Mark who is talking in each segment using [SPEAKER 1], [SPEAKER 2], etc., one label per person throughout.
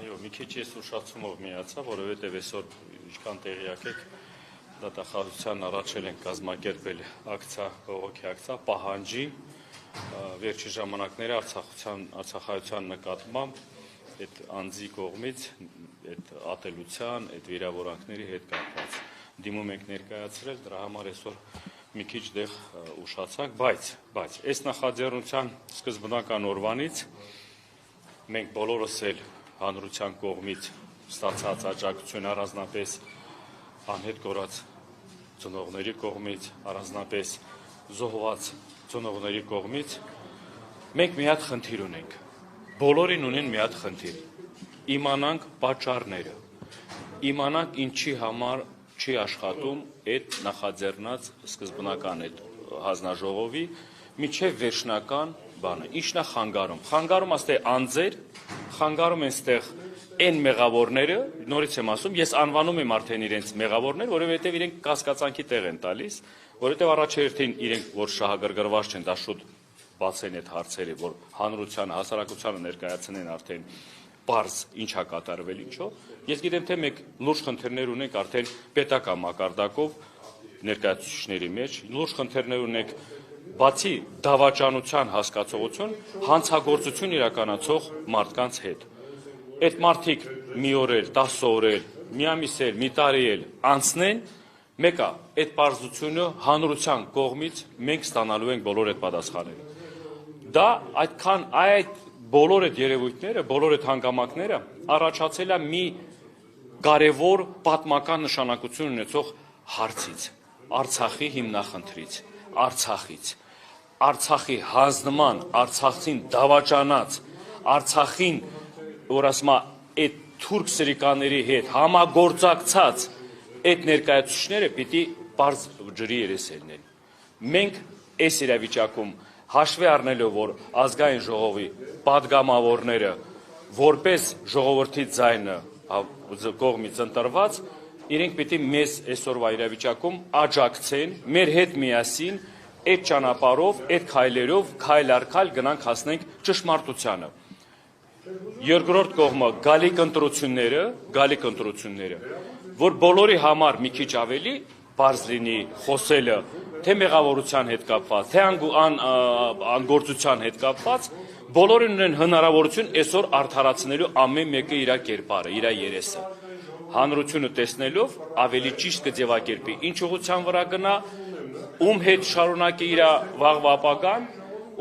[SPEAKER 1] Այո, մի քիչ ես ուշացումով միացա, որովհետև այսօր ինչքան տեղյակ եք, դատախազության առաջել են կազմակերպել ակցիա, բողոքի ակցիա, պահանջի վերջի ժամանակների արցախայցության նկատմամբ այդ անձի կողմից, այդ ատելության, այդ վիրավորանքների հետ կապված դիմում ենք ներկայացրել, դրա համար այսօր մի քիչ դեղ ուշացանք, բայց այս նախաձեռնության սկզբնական օրվանից մենք բոլորս էլ հանրության կողմից ստացած աջակցություն առանձնապես անհետ կորած ծնողների կողմից, առանձնապես զոհված ծնողների կողմից մենք մի հատ խնդիր ունենք, բոլորին ունեն մի հատ խնդիր, իմանանք պատճառները, իմանանք ինչի համար չի աշխատում այդ նախաձեռնած սկզբնական այդ հանձնաժողովի միջև վերջնական բանը, ինչն է խանգարում, խանգարում աստե անձեր, խանգարում են ստեղ այն մեղավորները, նորից եմ ասում, ես անվանում եմ արդեն իրենց մեղավորներ, որովհետև իրենք կասկածանքի տեղ են տալիս, որովհետև առաջերտին իրենք, որ շահագրգռված չեն, դա շուտ բացեն այդ հարցերը, որ հանրությանը, հասարակությանը ներկայացնեն արդեն պարզ ինչ է կատարվել ինչով, ես գիտեմ, թե մենք լուրջ խնդիրներ ունենք արդեն պետական մակարդակով ներկայացուցիչների մեջ, լուրջ խնդիրներ ունենք բացի դավաճանության հասկացողություն, հանցագործություն իրականացող մարդկանց հետ։ Այդ մարդիկ մի օր էլ, 10 օր էլ, մի ամիս էլ, մի տարի էլ անցնեն, մեկը այդ պարզությունը հանրության կողմից մենք ստանալու ենք բոլոր այդ պատասխանները։ Դա այդքան այդ բոլոր այդ երևույթները, բոլոր այդ հանգամանքները առաջացել է մի կարևոր պատմական նշանակություն ունեցող հարցից, Արցախի հիմնախնդրից, Արցախի հանձնման, Արցախին դավաճանած, Արցախին, որ ասում այդ թուրք սրիկաների հետ համագործակցած այդ ներկայացուցիչները պիտի պարզ ջրի երես ելնեն։ Մենք այս իրավիճակում հաշվի առնելով, որ ազգային ժողովի պատգամավորները որպես ժողովրդի ձայնը կողմից ընտրված, իրենք պիտի մեզ այսօրվա իրավիճակում աջակցեն, մեր հետ միասին այդ ճանապարհով, այդ քայլերով, քայլ առ քայլ գնանք հասնենք ճշմարտությանը։ Երկրորդ կողմը գալիք ընտրությունները, որ բոլորի համար մի քիչ ավելի բարձ լինի խոսելը, թե մեղավորության հետ կապված, թե անգործության հետ կապված, բոլորին ունեն հնարավորություն այսօր արդարացնելու ամեն մեկը իր կերպարը, իր երեսը։ Հանրությունը տեսնելով ավելի ճիշտ կձևակերպի, ինչ ուղղության վրա գնա, ում հետ շարունակի իր վաղվա ապագան,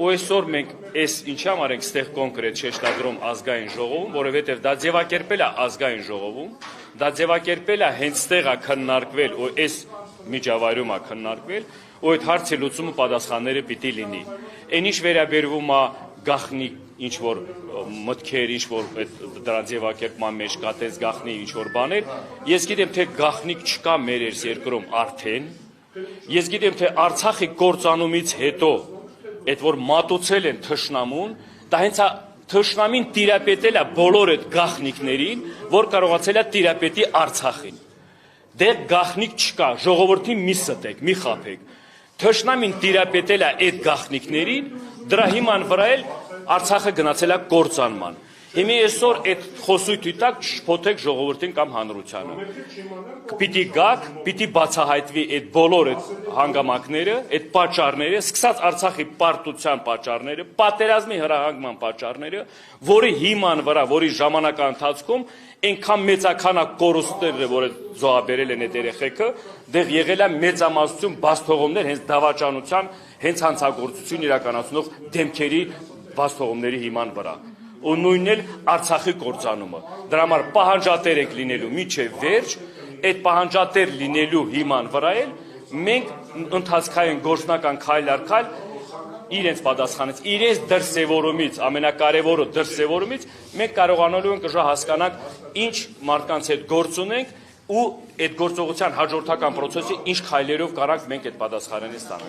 [SPEAKER 1] ու այսօր մենք այս ինչի համար ենք ստեղ կոնկրետ շեշտադրում ազգային ժողովում, որովհետև դա ձևակերպել է ազգային ժողովում, դա ձևակերպել է հենց ստեղ է քննարկվել, ու այս միջավայրում է քննարկվել, ու այդ հարցի լուծումը պատասխանները պիտի լինի։ Այն ինչ վերաբերվում է գաղտնի ինչ-որ մտքեր, ինչ-որ դրա ձևակերպման մեջ կա տես գաղտնի ինչ-որ բաներ, ես գիտեմ, թե գաղտնիք չկա մեր այս երկրում արդեն, ես գիտեմ, թե Արցախի կործանումից հետո, այդ որ մատուցել են թշնամուն, դա հենց թշնամին տիրապետել է բոլոր այդ գաղտնիքներին, որ կարողացել է տիրապետի Արցախին։ Դեռ գաղտնիք չկա, ժողովրդին մի ստեք, մի խաբեք։ Թշնամին տիրապետել է այդ գաղտնիքներին, դրա հիման վրա էլ Արցախը գնացել է կործանման։ Հիմա այսօր այդ խոսույթի տակ չփոթեք ժողովրդին կամ հանրությանը։ Պիտի գաք, պիտի բացահայտվի այդ բոլոր այդ հանգամանքները, այդ պատճառները, սկսած Արցախի պարտության պատճառները, պատերազմի հրահանգման պատճառները, որի հիման վրա, որի ժամանակա ընթացքում այնքան մեծականա կորուստները, որ զոհաբերել են այդ երեխեքը, դեղ եղել է մեծամասնություն բաց թողումներ հենց դավաճանության, հենց հանցագործություն իրականացնող դեմքերի բաց թողումների հիման վրա։ Ու նույնն էլ Արցախի կործանումը։ Դրա համար պահանջատեր եք լինելու մինչև վերջ, այդ պահանջատեր լինելու հիման վրա էլ մենք ընթացքային գործնական քայլ առ քայլ իրենց պատասխանից, իրենց դրսևորումից, ամենակարևորը դրսևորումից մենք կարողանալու ենք հասկանանք ինչ մարդկանց հետ գործ ունենք ու այդ գործողության հաջորդական process-ի ինչ քայլերով կարանք մենք այդ պատասխանները ստանանք։